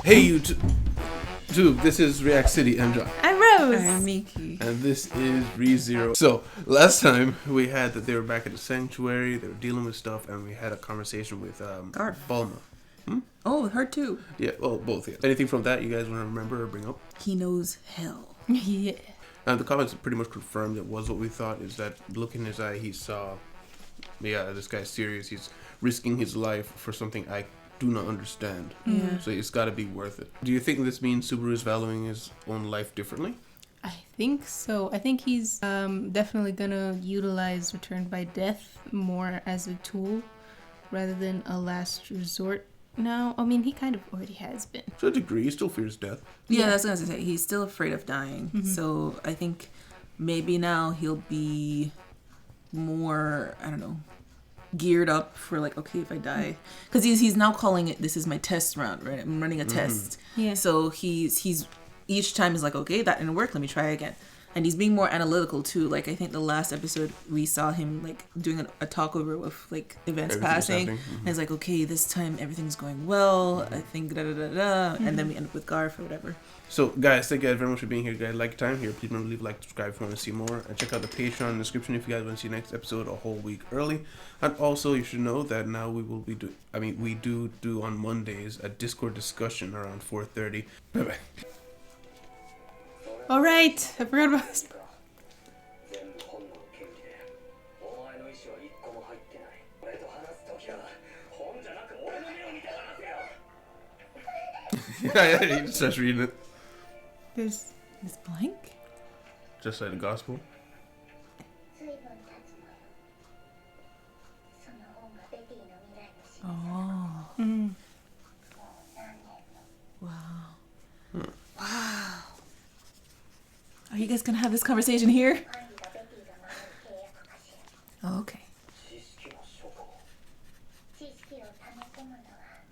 Hey YouTube, this is React City. I'm John. I'm Rose. I'm Miki. And this is ReZero. So, last time we had that they were back at the sanctuary, they were dealing with stuff, and we had a conversation with Garth. Bulma. Oh, her too. Yeah, well, both, yeah. Anything from that you guys want to remember or bring up? He knows hell. Yeah. The comics pretty much confirmed it was what we thought, is that look in his eye, he saw, this guy's serious, he's risking his life for something I do not understand. Yeah. So it's got to be worth it. Do you think this means Subaru is valuing his own life differently? I think so. I think he's definitely gonna utilize Returned by Death more as a tool rather than a last resort now. I mean, he kind of already has been. To a degree, he still fears death. Yeah, that's what I was gonna say. He's still afraid of dying. Mm-hmm. So I think maybe now he'll be more, I don't know, geared up for like, okay, if I die, because he's now calling it, this is my test round, right? I'm running a test. Yeah. So he's each time is like, okay, that didn't work, let me try again. And he's being more analytical too. Like I think the last episode we saw him like doing a talk over with like events passing. And it's like, okay, this time everything's going well. I think da da da da. And then we end up with Garth or whatever. So, guys, thank you guys very much for being here. Guys, like your time here. Please remember to leave a like, subscribe if you want to see more. And check out the Patreon in the description if you guys want to see the next episode a whole week early. And also, you should know that now we will be we do on Mondays a Discord discussion around 4:30. Bye-bye. All right. I forgot about this. Yeah, he just starts reading it. There's It's blank? Just like the gospel. Oh. mm. Wow. Wow. Are you guys gonna have this conversation here? Oh, okay.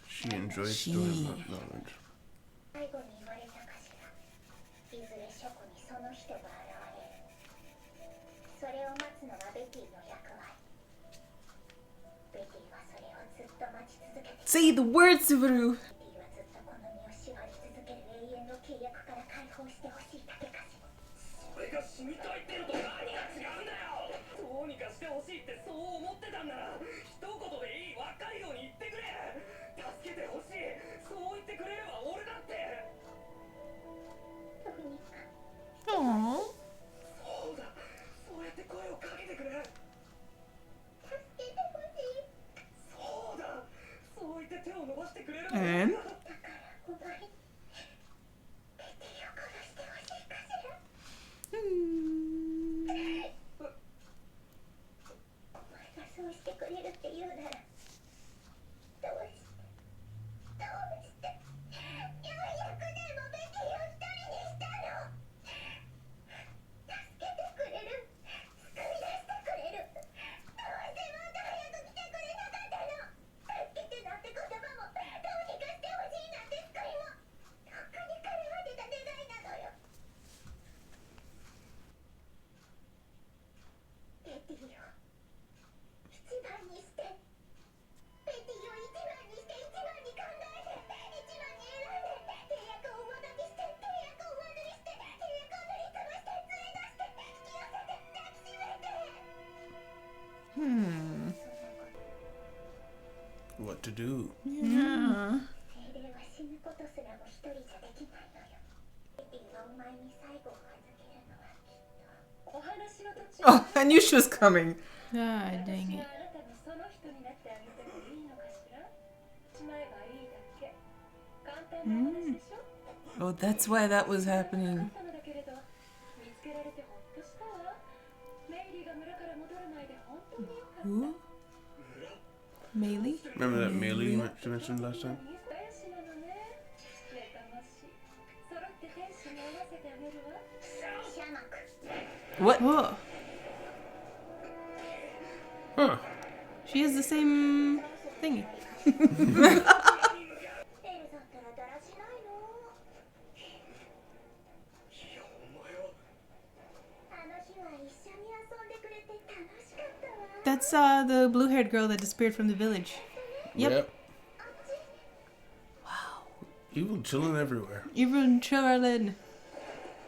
She enjoys storing up knowledge. Say the word, Subaru. Aww. And? What to do? Yeah. Oh, I knew she was coming. Ah, dang it. Oh, that's why that was happening. Who? Meili? Remember that Meili you mentioned last time? What? Whoa. Huh. She has the same thingy. That's the blue-haired girl that disappeared from the village. Yep. Evil chilling everywhere. Even chilling.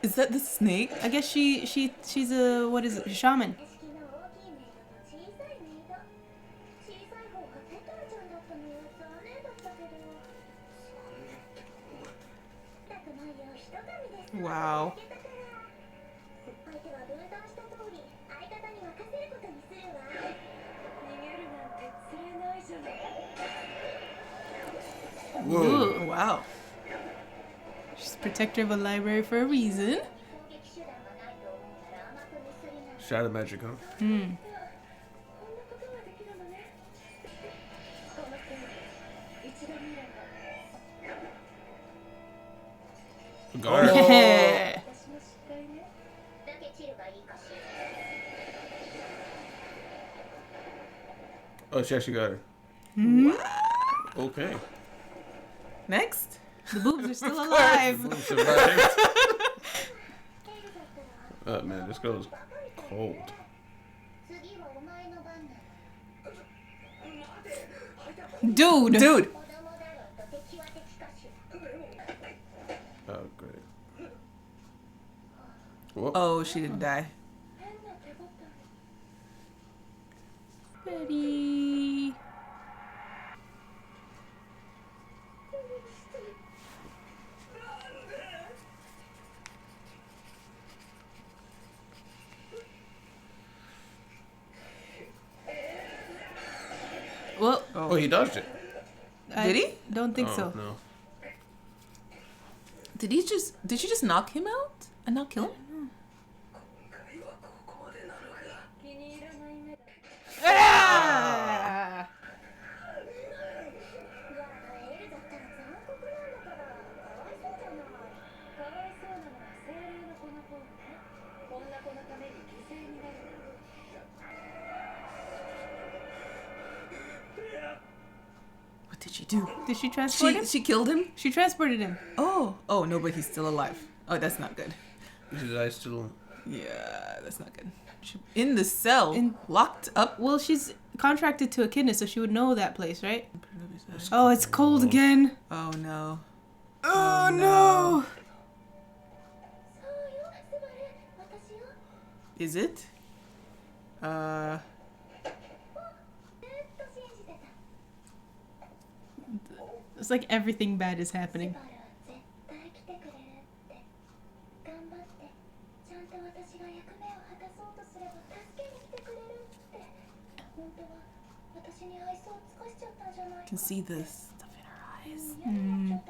Is that the snake? I guess she's a what is it? Shaman. Wow. Whoa. Ooh. Wow. She's protector of a library for a reason. Shadow magic, huh? Hmm. Guard. Yeah. Oh, she actually got her. Hmm? Okay. Next. The boobs are still alive. Boom, survived. Oh man, this girl is cold. Dude. Dude. Oh great. Whoa. Oh, she didn't die. Betty. Well, Oh, he dodged it. Did he? Don't think Oh, so. No. Did she just knock him out and not kill him? Ah! What did she do? Did she transport him? She killed him? She transported him. Oh no, but he's still alive. Oh, that's not good. His eyes still. Yeah, that's not good. In the cell, In- locked up. Well, she's contracted to Echidna, so she would know that place, right? Oh, it's cold again. Oh no. Oh, no. no. Is it? It's like everything bad is happening. I can see the stuff in her eyes. Mm.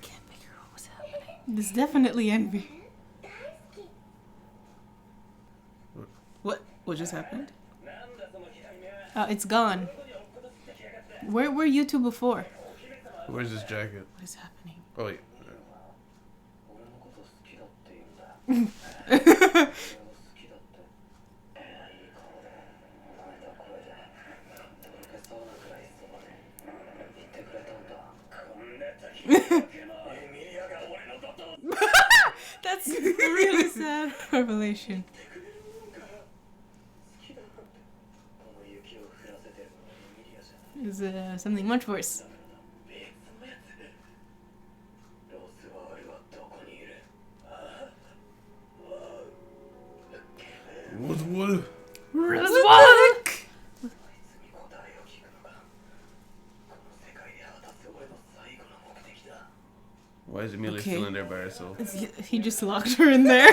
Can't figure out what's happening. There's definitely envy. What just happened? It's gone. Where were you two before? Where's his jacket? What is happening? Oh wait. That's a really sad revelation. Is something much worse. What? Look! Why is Amelia Okay. still in there by herself? He just locked her in there.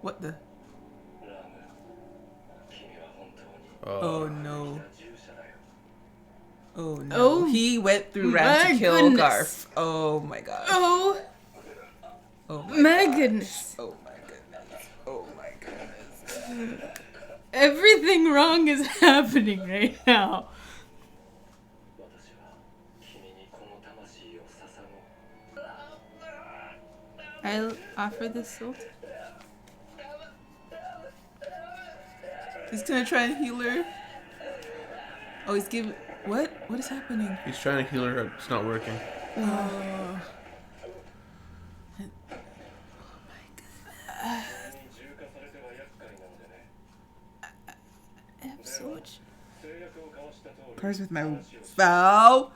What the? Oh. Oh no. Oh no. Oh, He went through Ram my to kill goodness. Garf. Oh my god. Oh, Oh my gosh. goodness. Oh my goodness. Oh my goodness. Everything wrong is happening right now. I'll offer this salt. He's gonna try and heal her. Oh, he's giving. What? What is happening? He's trying to heal her. It's not working. Oh. I have so much. Purse with my vow.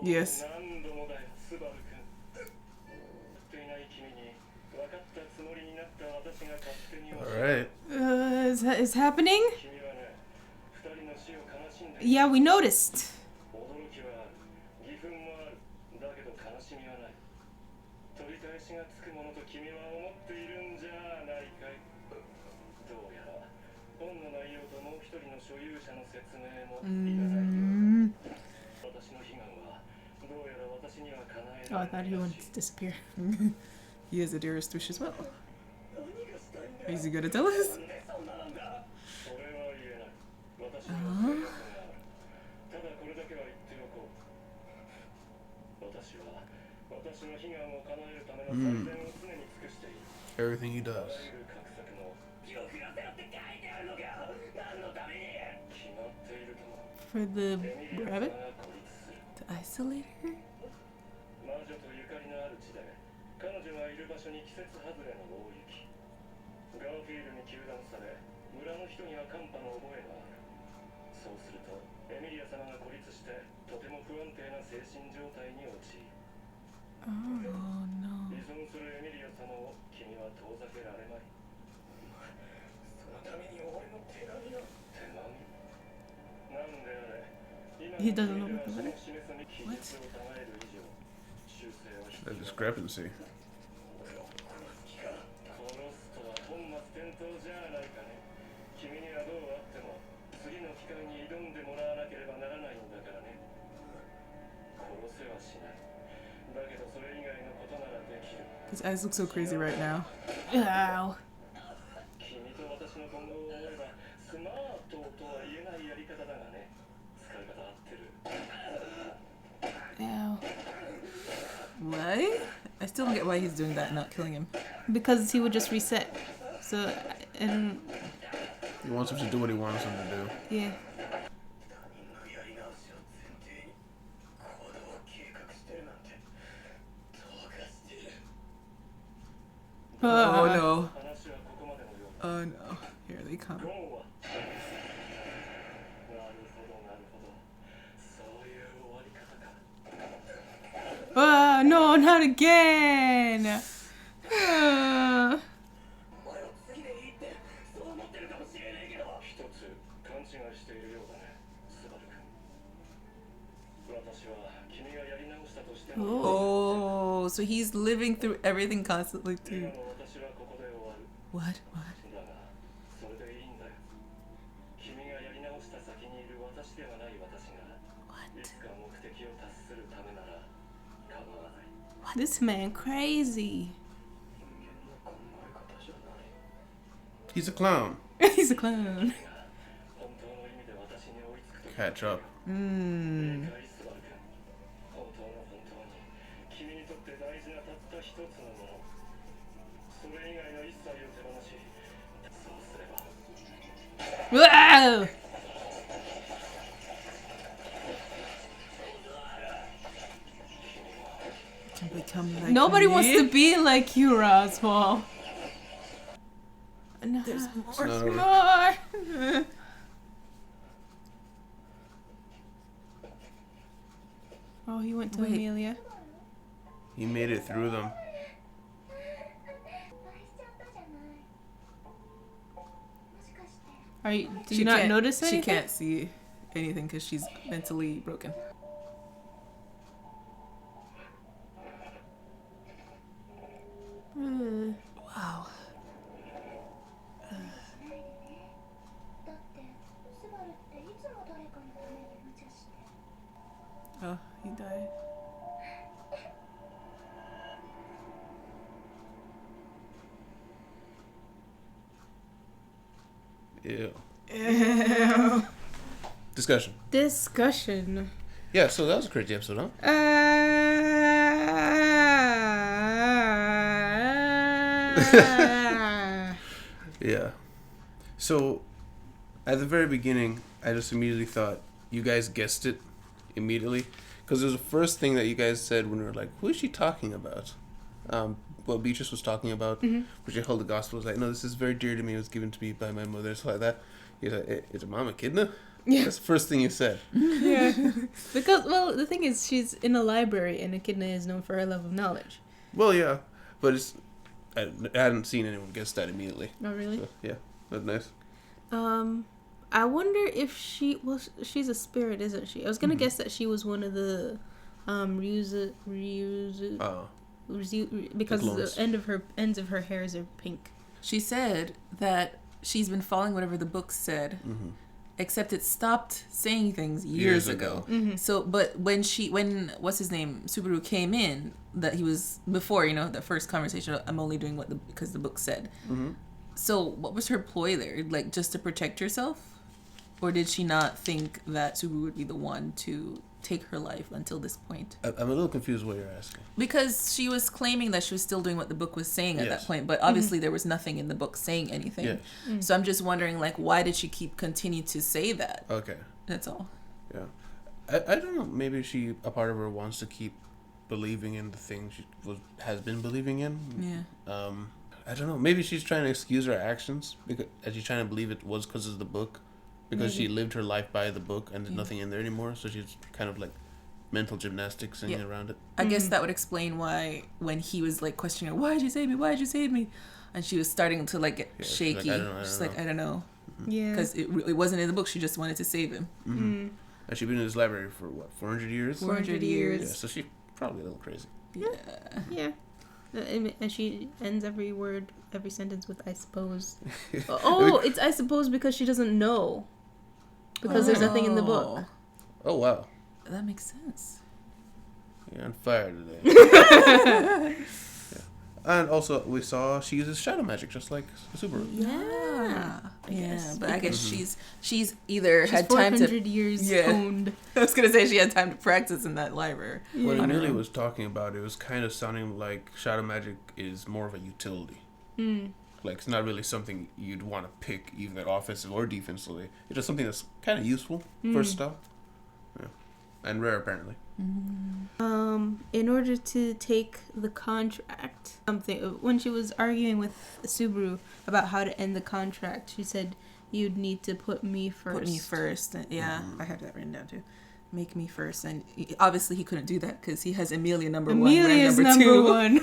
Yes. All right. Is happening? Yeah, we noticed. Oh, I thought he wanted to disappear. He has a dearest wish as well. Is he gonna tell us? Everything he does. For the rabbit? To isolate her? Oh no. He doesn't know about the rabbit? What? A discrepancy. His eyes look so crazy right now. Ow. Ow. Why? I still don't get why he's doing that and not killing him. Because he would just reset. So, and He wants him to do what he wants him to do. yeah. Oh no. Oh no. Here they come. No, not again. Oh, so he's living through everything constantly too. What? What? This man crazy. He's a clown. He's a clown. Catch up. Wow! Can become like Nobody me. wants to be like you, Roswell. No. There's It's not over. More. Oh, he went to Wait. Amelia. He made it through them. Are you? Did you not can't- notice anything? She can't see anything because she's mentally broken. Wow. Oh, he died. Ew. Ew. Discussion. Discussion. Yeah, so that was a crazy episode, huh? Yeah. So At the very beginning, I just immediately thought you guys guessed it immediately, because it was the first thing that you guys said when we were like, "Who is she talking about?" What Beatrice was talking about, which she held the gospel, was like, "No, this is very dear to me. It was given to me by my mother." So like that. You're like, "Is it Mama Kidna?" Yeah. That's the first thing you said. Yeah. Because, well, the thing is, she's in a library, and Echidna is known for her love of knowledge. Well, yeah, but I hadn't seen anyone guess that immediately. Oh, really? So, yeah, that's nice. I wonder if she's a spirit, isn't she? I was gonna guess that she was one of the, Ryuzu, because the ends of her hairs are pink. She said that she's been following whatever the book said, except it stopped saying things years ago. So, but when what's his name, Subaru came in, that he was before, the first conversation, I'm only doing because the book said. So what was her ploy there? Like, just to protect herself? Or did she not think that Subaru would be the one to take her life until this point? I'm a little confused what you're asking. Because she was claiming that she was still doing what the book was saying at that point, but obviously there was nothing in the book saying anything. Yes. So I'm just wondering, like, why did she continue to say that? Okay. That's all. Yeah. I don't know. Maybe a part of her wants to keep believing in the thing she has been believing in. Yeah. I don't know. Maybe she's trying to excuse her actions because she's trying to believe it was because of the book. Because she lived her life by the book and there's nothing in there anymore. So she's kind of like mental gymnastics singing around it. I guess that would explain why when he was like questioning her, why did you save me? Why did you save me? And she was starting to like get shaky. She's like, I don't know. Yeah. Because it wasn't in the book. She just wanted to save him. And she's been in this library for what, 400 years? 400 years. Yeah, so she's probably a little crazy. Yeah. And she ends every sentence with "I suppose." Oh, it's "I suppose" because she doesn't know. Because there's nothing in the book. Oh, wow. That makes sense. You're on fire today. And also, we saw she uses shadow magic just like Subaru. Yeah. But I guess she's either had time to 400 years honed. I was gonna say she had time to practice in that library. What Amelia was talking about, it was kind of sounding like shadow magic is more of a utility. Like, it's not really something you'd want to pick either offensive or defensively. It's just something that's kind of useful for stuff. Yeah. And rare, apparently. In order to take the contract, when she was arguing with Subaru about how to end the contract, she said, "You'd need to put me first." Put me first. Yeah, I have that written down too. Make me first. And obviously he couldn't do that because he has Amelia number one. Amelia's number one.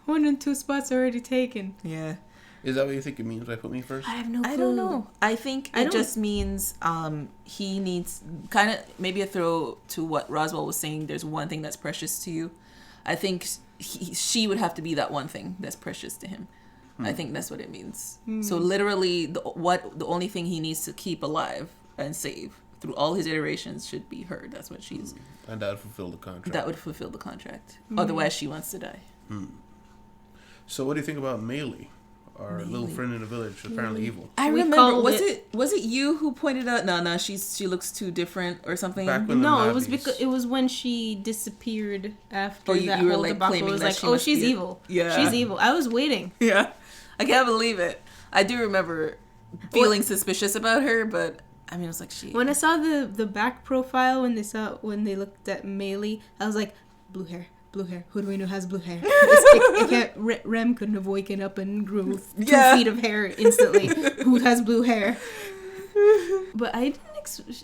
1 and 2 spots already taken. Yeah. Is that what you think it means by "put me first"? I have no clue. I don't know. I think it just means he needs kind of maybe a throw to what Roswell was saying. There's one thing that's precious to you. I think she would have to be that one thing that's precious to him. I think that's what it means. So literally, the only thing he needs to keep alive and save through all his iterations should be her. That's what she's. And that would fulfill the contract. That would fulfill the contract. Otherwise, she wants to die. So what do you think about Melee? Our little friend in the village, apparently evil. I remember. Was it you who pointed out? No, she looks too different or something. No, it was because it was when she disappeared after that whole debacle. It was like, she's evil. Yeah, she's evil. I was waiting. Yeah, I can't believe it. I do remember feeling suspicious about her, but I mean, it was like she. When I saw the back profile when they looked at Melee, I was like, blue hair. Blue hair. Who do we know has blue hair? Rem couldn't have woken up and grew 2 feet of hair instantly. Who has blue hair? But I didn't.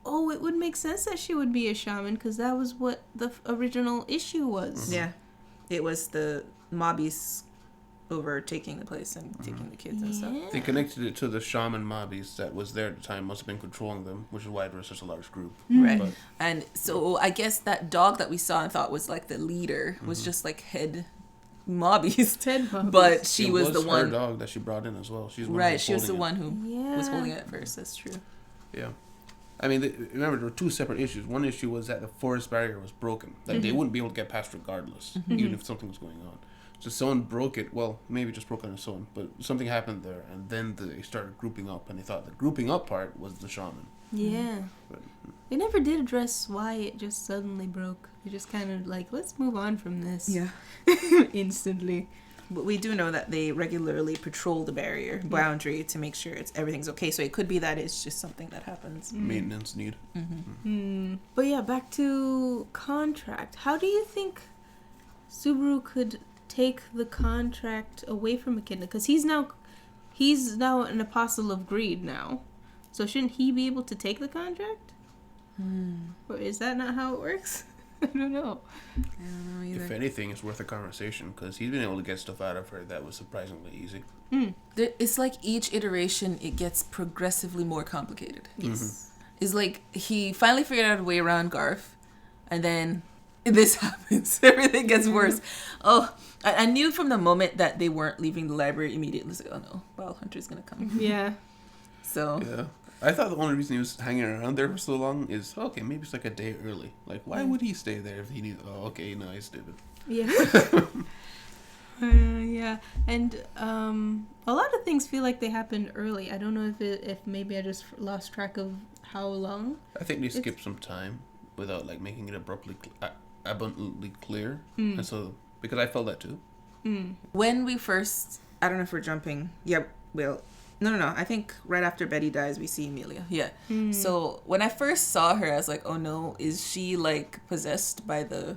It would make sense that she would be a shaman because that was what the original issue was. Yeah, it was the mobbies overtaking the place and taking the kids and stuff. They connected it to the shaman mobbies that was there at the time, must have been controlling them, which is why it was such a large group. Right. But, and so I guess that dog that we saw and thought was like the leader was just like head mobbies. Head mobbies. But she was the one. Her dog that she brought in as well. She's she was the one who was holding it at first. That's true. Yeah. I mean, remember, there were 2 separate issues. One issue was that the forest barrier was broken. That they wouldn't be able to get past regardless, even if something was going on. So someone broke it. Well, maybe just broke it on its own, but something happened there, and then they started grouping up, and they thought the grouping up part was the shaman. Yeah. But they never did address why it just suddenly broke. They just kind of like, let's move on from this. Yeah. Instantly. But we do know that they regularly patrol the barrier boundary to make sure everything's okay. So it could be that it's just something that happens. Maintenance need. But yeah, back to contract. How do you think Subaru could take the contract away from Echidna? Because he's now an apostle of greed now. So shouldn't he be able to take the contract? Or is that not how it works? I don't know. I don't know either. If anything, it's worth a conversation because he's been able to get stuff out of her that was surprisingly easy. It's like each iteration, it gets progressively more complicated. Yes. It's like he finally figured out a way around Garth, and then this happens. Everything gets worse. Oh, I knew from the moment that they weren't leaving the library immediately. It's like, oh no, Wild Hunter's gonna come. Yeah. So Yeah. I thought the only reason he was hanging around there for so long is, okay, maybe it's like a day early. Like, why would he stay there if he needs... Oh, okay, no, he's stupid. Yeah. Yeah. And a lot of things feel like they happened early. I don't know if maybe I just lost track of how long. I think they skipped some time without, like, making it abundantly clear. And so, because I felt that too. when we first, I don't know if we're jumping. Yeah, well, no. I think right after Betty dies, we see Amelia. Yeah. So when I first saw her, I was like, oh no, is she like possessed by the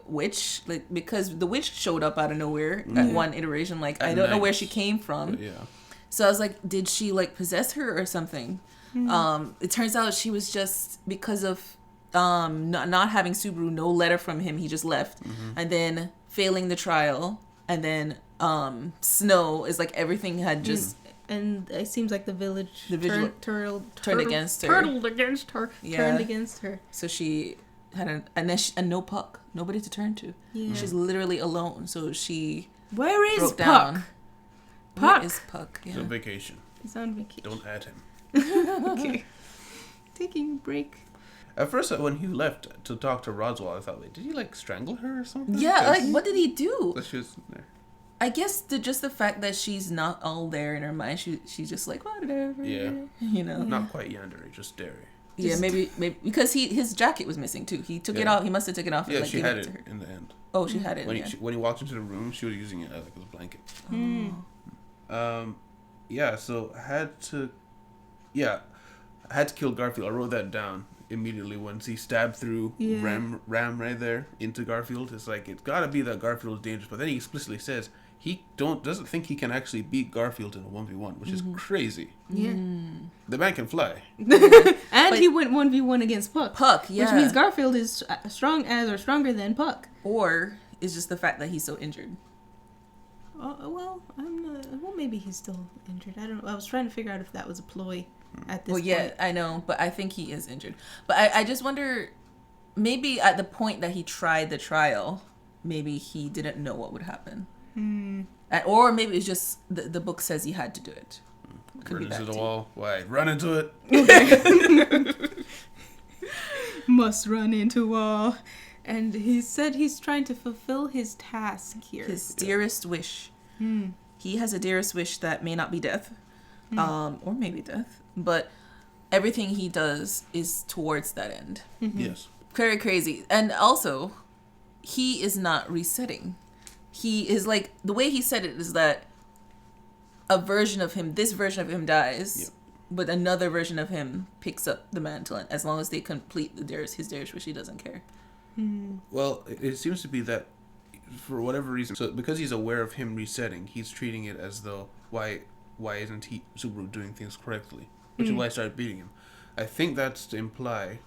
witch? Like, because the witch showed up out of nowhere at one iteration. Like, I don't know where she came from. Yeah. So I was like, did she like possess her or something? It turns out she was just because of not having Subaru, no letter from him, he just left, and then failing the trial, and then Snow is like everything had just. And it seems like the village turned against her. Turned against her. Yeah. Turned against her. So she had and no Puck, nobody to turn to. Yeah. She's literally alone. So she Where is broke Puck? down. Puck. Where is Puck? Yeah. He's on vacation. He's on vacation. Don't add him. Okay. Taking a break. At first, when he left to talk to Roswell, I thought, wait, did he like strangle her or something? Yeah, like what did he do? She was there. I guess just the fact that she's not all there in her mind, she's just like whatever. Yeah. You know. Not quite yandere, just dairy. Yeah, maybe because his jacket was missing too. He took it off. He must have taken it off. Yeah, and, she gave had to it her. in the end. Oh, she had it. When he walked into the room, she was using it as like a blanket. Oh. Yeah. So I had to kill Garfield. I wrote that down immediately once he stabbed through Ram right there into Garfield. It's like it's gotta be that Garfield is dangerous, but then he explicitly says he doesn't think he can actually beat Garfield in a 1v1, which is crazy. Yeah. The man can fly. And he went 1v1 against Puck. Puck, yeah. Which means Garfield is stronger than Puck. Or it's just the fact that he's so injured. Well, I'm not. Well, maybe he's still injured. I don't know. I was trying to figure out if that was a ploy at this point. Well, yeah, I know, but I think he is injured. But I just wonder, maybe at the point that he tried the trial, maybe he didn't know what would happen. Or maybe it's just the book says he had to do it. Run into the wall. Why? Run into it. Must run into wall. And he said he's trying to fulfill his task here. His dearest wish. He has a dearest wish that may not be death, or maybe death, but everything he does is towards that end. Yes. Very crazy. And also, he is not resetting. He is like, the way he said it is that this version of him dies, but another version of him picks up the mantle, and as long as they complete his dearest wish, he doesn't care. Well, it seems to be that for whatever reason, so because he's aware of him resetting, he's treating it as though why isn't Subaru doing things correctly, which is why I started beating him. I think that's to imply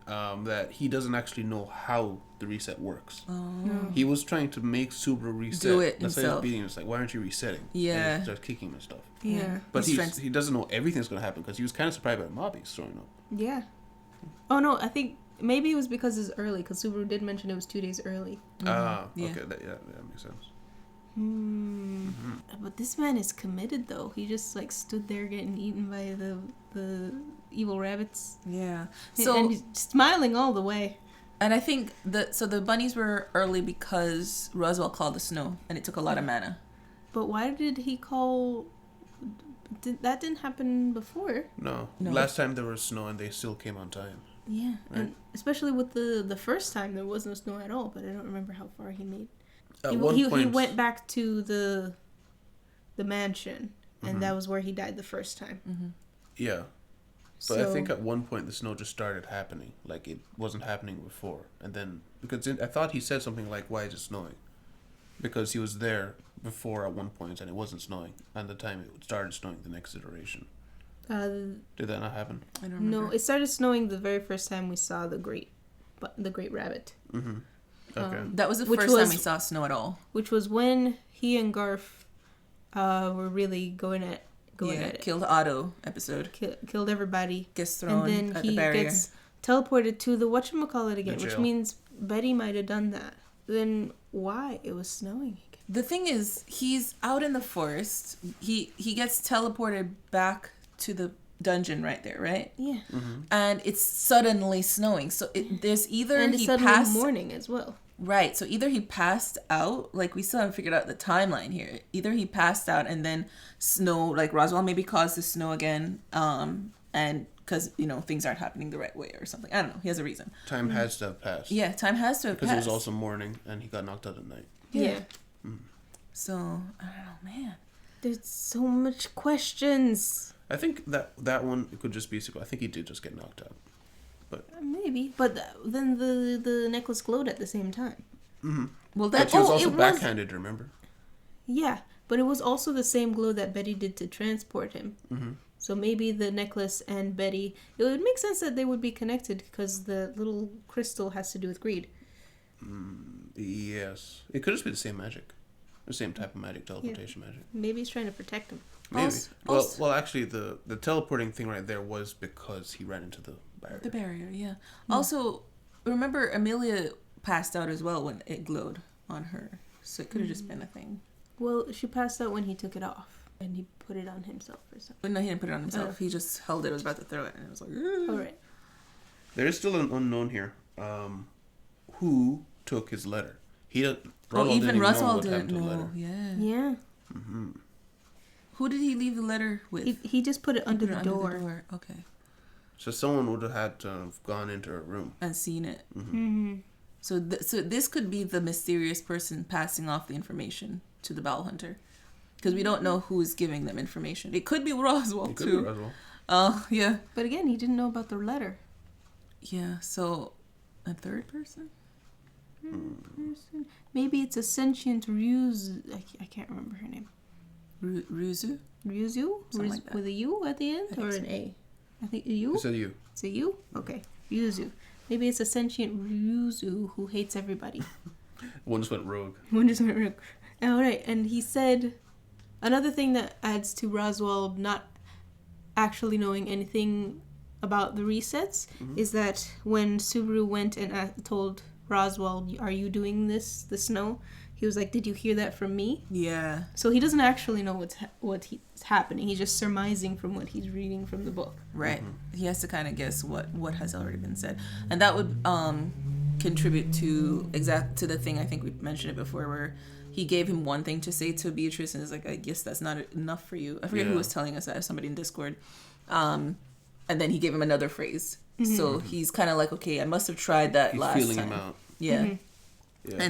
that he doesn't actually know how the reset works. He was trying to make Subaru reset. Do it that's why himself. he's beating him. It's like, why aren't you resetting? Yeah. And he starts kicking him and stuff. Yeah. But he doesn't know everything's going to happen because he was kind of surprised by the mob he's throwing up. Yeah. Oh, no, I think maybe it was because it's early, because Subaru did mention it was 2 days early. Yeah. Yeah. Okay, that makes sense. But this man is committed, though. He just, like, stood there getting eaten by the evil rabbits. Yeah. And he's smiling all the way. And I think the bunnies were early because Roswell called the snow, and it took a lot of mana. But why did he call... That didn't happen before. No. Last time there was snow and they still came on time. Yeah. Right. And especially with the first time, there was no snow at all, but I don't remember how far he made. He went back to the mansion, and that was where he died the first time. Mm-hmm. Yeah. But I think at one point the snow just started happening. Like, it wasn't happening before. And then, because I thought he said something like, why is it snowing? Because he was there before at one point and it wasn't snowing. And the time it started snowing the next iteration. Did that not happen? I don't remember. No, it started snowing the very first time we saw the great rabbit. Mm-hmm. Okay. That was the first time we saw snow at all. Which was when he and Garth were really going at it. Killed Otto episode. Killed everybody. Gets thrown and then at he the barrier. gets teleported to the whatchamacallit again, which means Betty might have done that. Then why? It was snowing again. The thing is, he's out in the forest. He gets teleported back to the dungeon right there, right? Yeah. Mm-hmm. And it's suddenly snowing. So there's either and he it's suddenly passed morning as well. Right. So either he passed out, like we still haven't figured out the timeline here. Either he passed out and then snow, like Roswell maybe caused the snow again, and because things aren't happening the right way or something. I don't know. He has a reason. Time has to have passed. Yeah, time has to have passed. Because it was also morning and he got knocked out at night. Yeah. Mm. So I don't know, man. There's so much questions. I think that one it could just be. I think he did just get knocked out. Maybe, but then the necklace glowed at the same time. Mm-hmm. Well, but she was also backhanded. Remember? Yeah, but it was also the same glow that Betty did to transport him. Mm-hmm. So maybe the necklace and Betty. It would make sense that they would be connected because the little crystal has to do with greed. Yes, it could just be the same magic, the same type of magic, teleportation magic. Maybe he's trying to protect him. Maybe. Well, actually, the teleporting thing right there was because he ran into the barrier. The barrier, yeah. Also, remember Amelia passed out as well when it glowed on her, so it could have just been a thing. Well, she passed out when he took it off, and he put it on himself or something. But no, he didn't put it on himself. He just held it. Was about to throw it, and it was like. All right. There is still an unknown here. Who took his letter? Even Roswell didn't know. Yeah. Yeah. Mm-hmm. Who did he leave the letter with? He just put it under the door. Okay. So someone would have had to have gone into her room and seen it. Mm-hmm. Mm-hmm. So this could be the mysterious person passing off the information to the Bowel Hunter, because we don't know who's giving them information. It could be Roswell It could too. be Roswell. Yeah. But again, he didn't know about the letter. Yeah. So a third person. Maybe it's a sentient Ryuzu. I can't remember her name. Ryuzu? Ryuzu? Like that. With a U at the end or an A? I think a U. It's a U. It's a U? Okay. Ryuzu. Maybe it's a sentient Ryuzu who hates everybody. One just went rogue. All right. And he said another thing that adds to Roswell not actually knowing anything about the resets is that when Subaru went and told Roswell, "Are you doing this, the snow?" He was like, "Did you hear that from me?" Yeah. So he doesn't actually know what's happening. He's just surmising from what he's reading from the book. Right. He has to kind of guess what has already been said, and that would contribute to the thing I think we mentioned it before, where he gave him one thing to say to Beatrice, and it's like, I guess that's not enough for you. I forget who was telling us that. Somebody in Discord. And then he gave him another phrase. So he's kind of like, okay, I must have tried that last time. He's feeling him out. Yeah.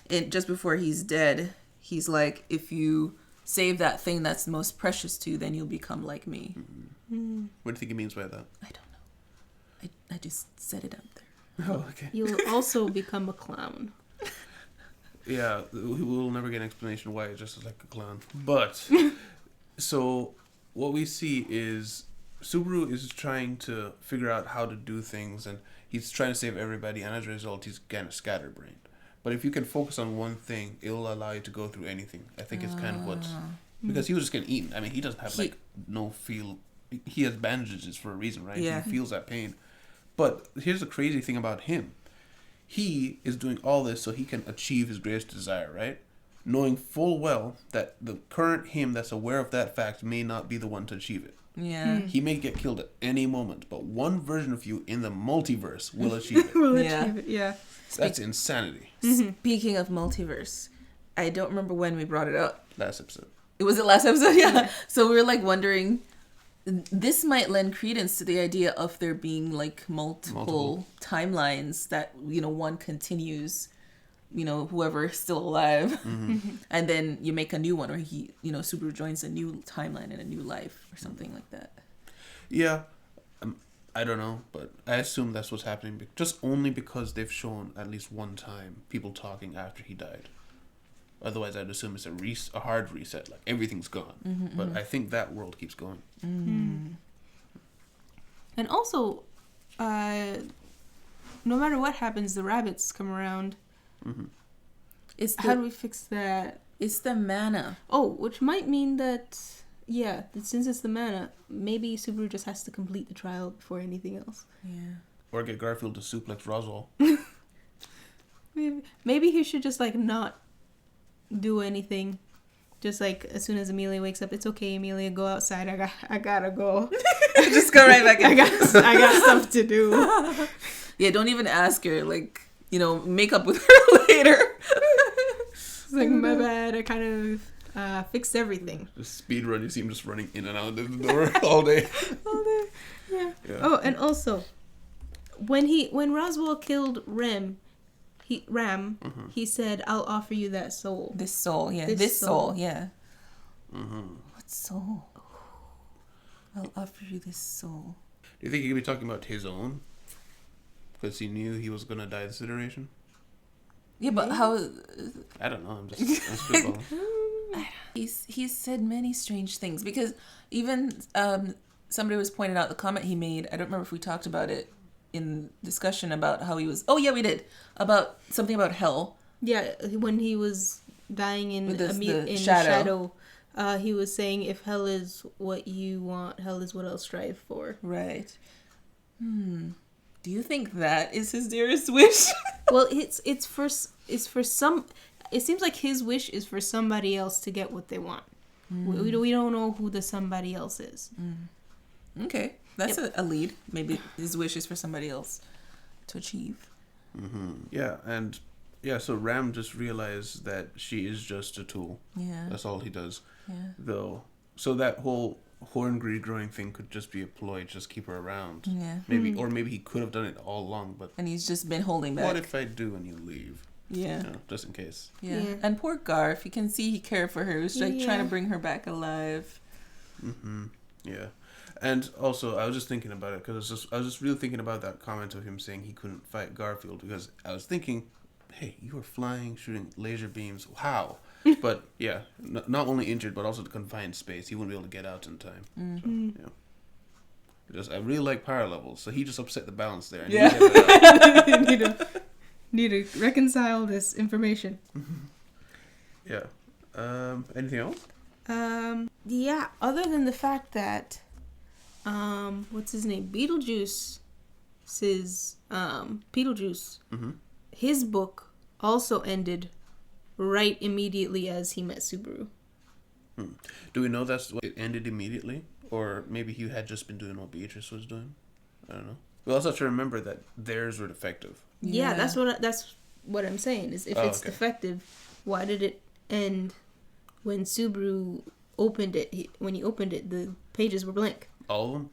And just before he's dead, he's like, if you save that thing that's most precious to you, then you'll become like me. What do you think he means by that? I don't know. I just said it out there. Oh, okay. You'll also become a clown. Yeah, we'll never get an explanation why it's just like a clown. But, so, what we see is Subaru is trying to figure out how to do things, and he's trying to save everybody, and as a result, he's kind of scatterbrained. But if you can focus on one thing, it'll allow you to go through anything. I think it's kind of what's... Because he was just getting eaten. I mean, he doesn't have, no feel... He has bandages for a reason, right? Yeah. He feels that pain. But here's the crazy thing about him. He is doing all this so he can achieve his greatest desire, right? Knowing full well that the current him that's aware of that fact may not be the one to achieve it. Yeah. He may get killed at any moment, but one version of you in the multiverse will achieve it. Achieve it, yeah. That's insanity. Speaking of multiverse, I don't remember when we brought it up. Last episode. Was it last episode? Yeah. So we were like wondering, this might lend credence to the idea of there being like multiple timelines that, one continues whoever's still alive, and then you make a new one, or Subaru joins a new timeline and a new life or something like that. Yeah. I don't know, but I assume that's what's happening. Just only because they've shown at least one time people talking after he died. Otherwise, I'd assume it's a hard reset, like everything's gone. But I think that world keeps going. And also, no matter what happens, the rabbits come around. How do we fix that? It's the mana. Oh, which might mean that, since it's the mana, maybe Subaru just has to complete the trial before anything else. Yeah. Or get Garfield to suplex Roswell. Maybe he should just, not do anything. Just, as soon as Amelia wakes up, it's okay, Amelia, go outside. I gotta go. Just go right back in. I got stuff to do. Yeah, don't even ask her. Make up with her later. It's my bad. I kind of fixed everything. Just speed run, you see him just running in and out of the door all day. All day. Yeah. Oh, and also, when Roswell killed Ram, he said, "I'll offer you that soul." This soul, yeah. This soul, yeah. What soul? I'll offer you this soul. Do you think he could be talking about his own? Because he knew he was going to die this iteration? Yeah, but how... I don't know. I'm spitballing. He's said many strange things. Because even somebody was pointing out the comment he made. I don't remember if we talked about it in discussion about how he was... Oh, yeah, we did. About something about hell. Yeah, when he was dying in the shadow. He was saying, if hell is what you want, hell is what I'll strive for. Right. Do you think that is his dearest wish? Well, it's for some. It seems like his wish is for somebody else to get what they want. We don't know who the somebody else is. Okay, that's a lead. Maybe his wish is for somebody else to achieve. Yeah, and so Ram just realized that she is just a tool. Yeah, that's all he does. Yeah, though. So that whole horn greed growing thing could just be a ploy, just keep her around. Yeah. Maybe he could have done it all along, but and he's just been holding back. What if I do and you leave? Yeah. Just in case. Yeah. And poor Garf, you can see he cared for her. He was trying to bring her back alive. Yeah. And also, I was just thinking about it because I was just really thinking about that comment of him saying he couldn't fight Garfield, because I was thinking, hey, you were flying, shooting laser beams. How? But yeah, not only injured, but also the confined space. He wouldn't be able to get out in time. So, I really like power levels, so he just upset the balance there. And need to reconcile this information. Yeah. Anything else? Yeah. Other than the fact that, what's his name? Beetlejuice. His book also ended right immediately as he met Subaru. Do we know that's what it ended immediately? Or maybe he had just been doing what Beatrice was doing? I don't know. We also have to remember that theirs were defective. Yeah, that's what I'm saying. Is if it's defective, why did it end when Subaru opened it? When he opened it, the pages were blank. All of them?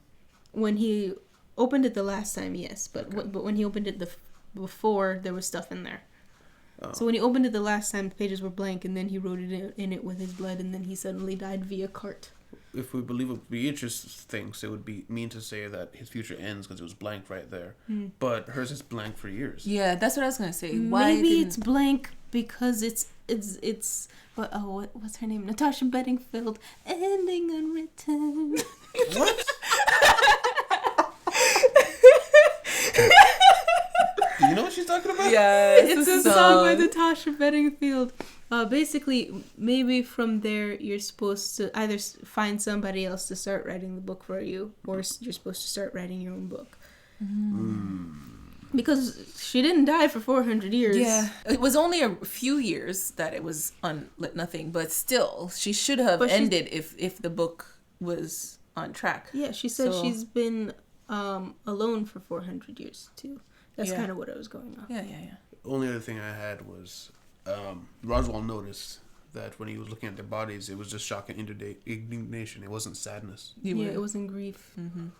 When he opened it the last time, yes. But when he opened it before, there was stuff in there. Oh. So when he opened it the last time, the pages were blank, and then he wrote it in it with his blood, and then he suddenly died via cart. If we believe what Beatrice thinks, it would be mean to say that his future ends because it was blank right there. But hers is blank for years. Yeah, that's what I was gonna say. Maybe it's blank because it's what's her name? Natasha Bedingfield. Ending unwritten. What? Do you know what she's talking about? Yeah, it's a song by Natasha Bedingfield. Basically, maybe from there you're supposed to either find somebody else to start writing the book for you, or you're supposed to start writing your own book. Because she didn't die for 400 years. Yeah, it was only a few years that it was nothing, but still, she should have ended if the book was on track. Yeah, she said she's been alone for 400 years too. That's kind of what I was going on. Yeah. The only other thing I had was Roswell noticed that when he was looking at their bodies, it was just shock and indignation. It wasn't sadness. Yeah, it wasn't grief.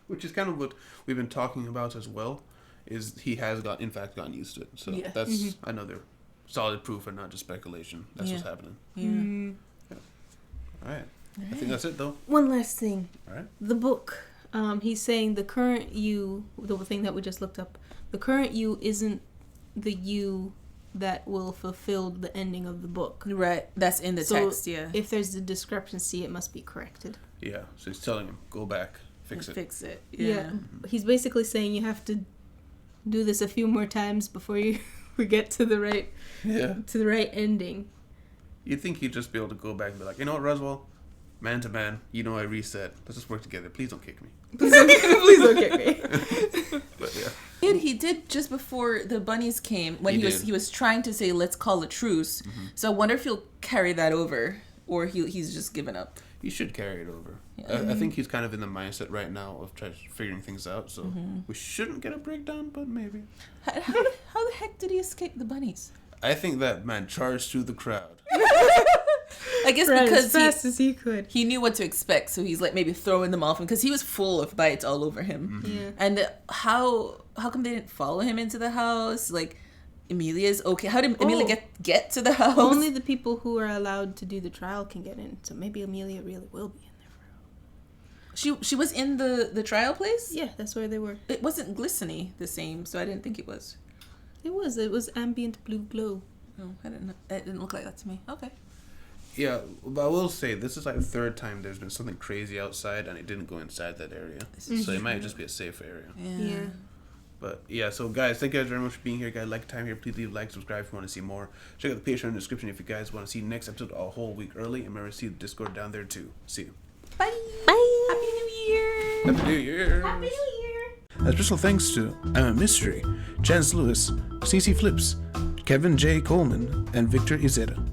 Which is kind of what we've been talking about as well. Is he has gotten used to it. So that's another solid proof and not just speculation. That's what's happening. Yeah. All right. I think that's it, though. One last thing. All right. The book. He's saying the current you, the thing that we just looked up, the current you isn't the you that will fulfill the ending of the book. Right. That's in the text, yeah. If there's a discrepancy, it must be corrected. Yeah. So he's telling him, go back, fix it. Fix it. Yeah. He's basically saying you have to do this a few more times before we get to the right ending. You'd think he'd just be able to go back and be like, you know what, Roswell? Man to man, I reset. Let's just work together. Please don't kick me. Please don't kick me. But yeah. He did just before the bunnies came when he was trying to say let's call a truce. Mm-hmm. So I wonder if he'll carry that over or he's just given up. He should carry it over. Yeah. I think he's kind of in the mindset right now of figuring things out. So we shouldn't get a breakdown, but maybe. How the heck did he escape the bunnies? I think that man charged through the crowd. I guess because as fast as he could. He knew what to expect, so he's like maybe throwing them off because he was full of bites all over him. Mm-hmm. Yeah. And how come they didn't follow him into the house? Like Amelia's okay. How did Amelia get to the house? Only the people who are allowed to do the trial can get in. So maybe Amelia really will be in there for real. She was in the trial place? Yeah, that's where they were. It wasn't glistening the same, so I didn't think it was. It was ambient blue glow. No, I didn't. It didn't look like that to me. Okay. Yeah, but I will say this is like the third time there's been something crazy outside and it didn't go inside that area. So it might just be a safe area. Yeah. But yeah, so guys, thank you guys very much for being here. Guys, like time here. Please leave a like, subscribe if you want to see more. Check out the Patreon in the description if you guys want to see the next episode a whole week early. And remember to see the Discord down there too. See you. Bye. Bye. Happy New Year. Happy New Year. Happy New Year. A special thanks to I'm a Mystery, Chance Lewis, CC Flips, Kevin J. Coleman, and Victor Izeta.